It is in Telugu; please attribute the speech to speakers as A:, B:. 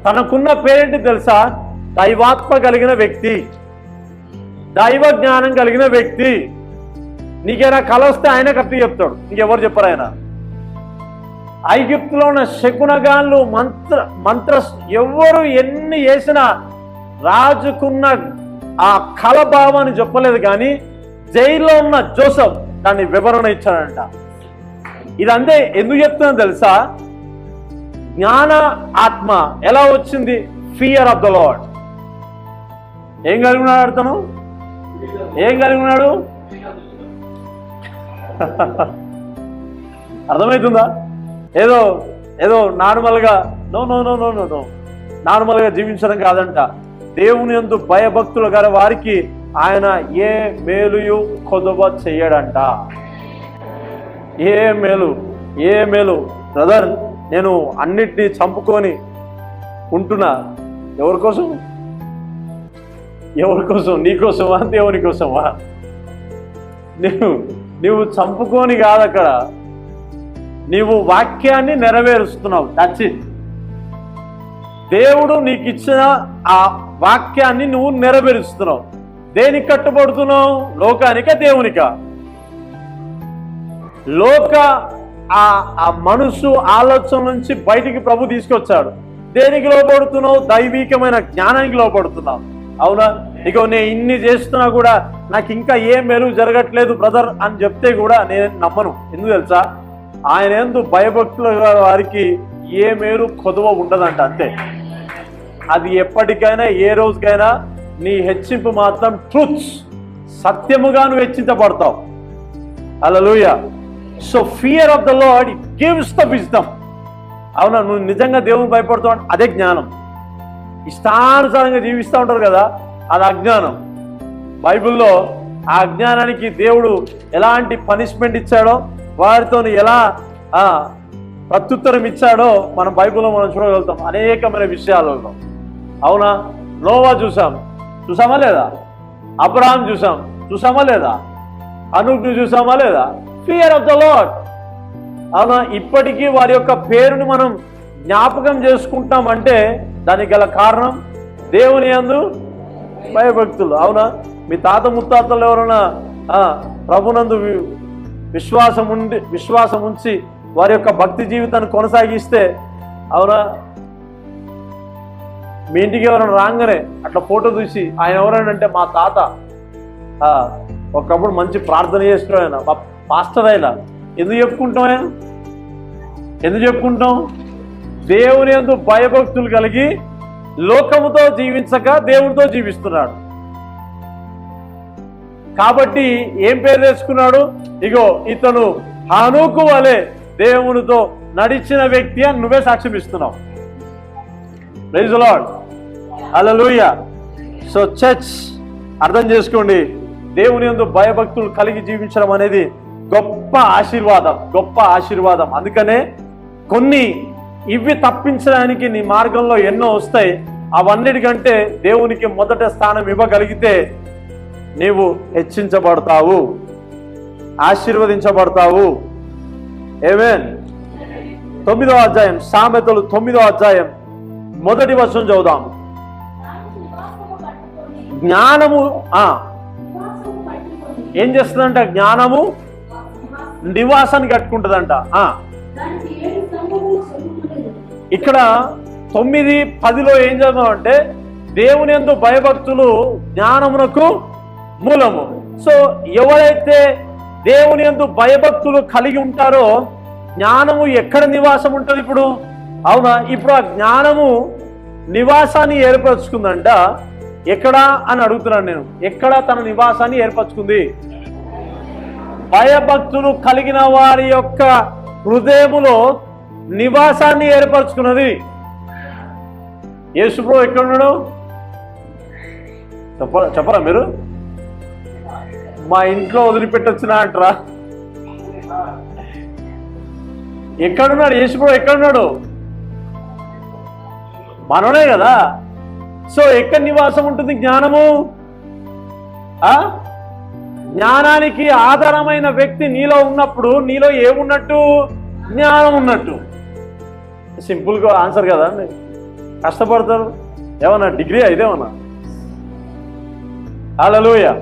A: తనకున్న పేరేంటి తెలుసా? దైవాత్మ కలిగిన వ్యక్తి, దైవ జ్ఞానం కలిగిన వ్యక్తి. నీకేనా కల వస్తే ఆయన కరెక్ట్ చెప్తాడు, ఇంకెవరు చెప్పరు ఆయన. ఐగుప్తులో ఉన్న శకునగాన్లు మంత్ర ఎవరు ఎన్ని చేసినా రాజుకున్న ఆ కల భావాన్ని చెప్పలేదు, కానీ జైల్లో ఉన్న జోసెఫ్ దాన్ని వివరణ ఇచ్చాడంట. ఇదంతే ఎందుకు చెప్తుందో తెలుసా? జ్ఞాన ఆత్మ ఎలా వచ్చింది? Fear of the lord. ఏం కలిగి ఉన్నాడు అతను? ఏం కలిగి ఉన్నాడు? అర్థమవుతుందా? ఏదో ఏదో నార్మల్గా no no no no no no నార్మల్గా జీవించడం కాదంట. దేవుని యందు భయభక్తులు గల వారికి ఆయన ఏ మేలుయు కొదువ చెయ్యడంట. ఏ మేలు బ్రదర్, నేను అన్నిటినీ చంపుకొని ఉంటున్నా. ఎవరి కోసం? నీకోసమా? దేవుని కోసమా? నువ్వు చంపుకొని కాదు, అక్కడ నీవు వాక్యాన్ని నెరవేరుస్తున్నావు. That's it. దేవుడు నీకు ఇచ్చిన ఆ వాక్యాన్ని నువ్వు నెరవేరుస్తున్నావు. దేనికి కట్టుబడుతున్నావు? లోకానికా దేవునికా? లోక ఆ మనసు ఆలోచన నుంచి బయటికి ప్రభు తీసుకొచ్చాడు. దేనికి లోపడుతున్నావు? దైవికమైన జ్ఞానానికి లోపడుతున్నావు. అవునా? ఇక నేను ఇన్ని చేస్తున్నా కూడా నాకు ఇంకా ఏ మేలు జరగట్లేదు బ్రదర్ అని చెప్తే కూడా నేను నమ్మను. ఎందుకు తెలుసా? ఆయన యందు భయభక్తుల వారికి ఏ మేలు కొదువ ఉండదంట. అంతే. అది ఎప్పటికైనా ఏ రోజుకైనా నీ హెచ్చింపు మాత్రం ట్రూత్స్, సత్యముగా నువ్వు హెచ్చించబడతావు. Hallelujah. So fear of the lord gives the wisdom. అవునా? నువ్వు నిజంగా దేవుని భయపడుతావు, అదే జ్ఞానం. ఇష్టానుసారంగా జీవిస్తూ ఉంటారు కదా, అది అజ్ఞానం. బైబిల్లో ఆ అజ్ఞానానికి దేవుడు ఎలాంటి పనిష్మెంట్ ఇచ్చాడో, వారితో ఎలా ప్రత్యుత్తరం ఇచ్చాడో మనం బైబిల్లో మనం చూడగలుగుతాం అనేకమైన విషయాలలో. అవునా? నోవా చూసామా లేదా? అబ్రహాం చూసామా లేదా? హనోకును చూసామా లేదా? Fear of the lord. అవునా? ఇప్పటికీ వారి యొక్క పేరుని మనం జ్ఞాపకం చేసుకుంటామంటే దానికి గల కారణం దేవుని యందు భయభక్తులు. అవునా? మీ తాత ముత్తాతలు ఎవరైనా ప్రభునందు విశ్వాసం ఉంచి వారి యొక్క భక్తి జీవితాన్ని కొనసాగిస్తే, అవునా, మీ ఇంటికి ఎవరైనా రాగానే అట్లా ఫోటో చూసి ఆయన ఎవరైనా మా తాత ఒకప్పుడు మంచి ప్రార్థన చేస్తున్నాడు, ఆయన మా పాస్టర్ అయినా. ఎందుకు చెప్పుకుంటాం? దేవుని యందు భయభక్తులు కలిగి లోకముతో జీవించక దేవునితో జీవిస్తున్నాడు. కాబట్టి ఏం పేరు తెచ్చుకున్నాడు? ఇగో ఇతను హనోకు వలె దేవునితో నడిచిన వ్యక్తి అని నువ్వే సాక్ష్యం ఇస్తున్నావు. Praise the lord. Hallelujah. So church అర్థం చేసుకోండి, దేవుని యందు భయభక్తులు కలిగి జీవించడం అనేది గొప్ప ఆశీర్వాదం. అందుకనే కొన్ని ఇవి తప్పించడానికి నీ మార్గంలో ఎన్నో వస్తాయి. అవన్నిటికంటే దేవునికి మొదట స్థానం ఇవ్వగలిగితే నీవు హెచ్చించబడతావు, ఆశీర్వదించబడతావు. ఆమేన్. 9వ అధ్యాయం సామెతలు 9వ అధ్యాయం 1వ వచనం చదువుదాం. జ్ఞానము ఏం చేస్తుందంట? జ్ఞానము నివాసాన్ని కట్టుకుంటుందంట. ఇక్కడ 9:10లో ఏం చదువుతామంటే దేవుని యందు భయభక్తులు జ్ఞానమునకు మూలము. సో ఎవరైతే దేవుని యందు భయభక్తులు కలిగి ఉంటారో జ్ఞానము ఎక్కడ నివాసం ఉంటుంది ఇప్పుడు? అవునా? ఇప్పుడు ఆ జ్ఞానము నివాసాన్ని ఏర్పరచుకుందంట. ఎక్కడా అని అడుగుతున్నాను నేను. ఎక్కడ తన నివాసాన్ని ఏర్పరచుకుంది? భయభక్తులు కలిగిన వారి యొక్క హృదయములో నివాసాన్ని ఏర్పరచుకున్నది. యేసు ప్రభువు ఎక్కడున్నాడు? చెప్పరా మీరు? మా ఇంట్లో వదిలిపెట్టొచ్చినా అంటారా? ఎక్కడున్నాడు యేసు ప్రభు? ఎక్కడున్నాడు? మనోనే కదా. సో ఎక్కడ నివాసం ఉంటుంది జ్ఞానము? జ్ఞానానికి ఆధారమైన వ్యక్తి నీలో ఉన్నప్పుడు నీలో ఏమున్నట్టు? జ్ఞానం ఉన్నట్టు. సింపుల్గా ఆన్సర్ కదా అండి. కష్టపడతారు? ఏమన్నా డిగ్రీ ఇదేమన్నా? హల్లెలూయా.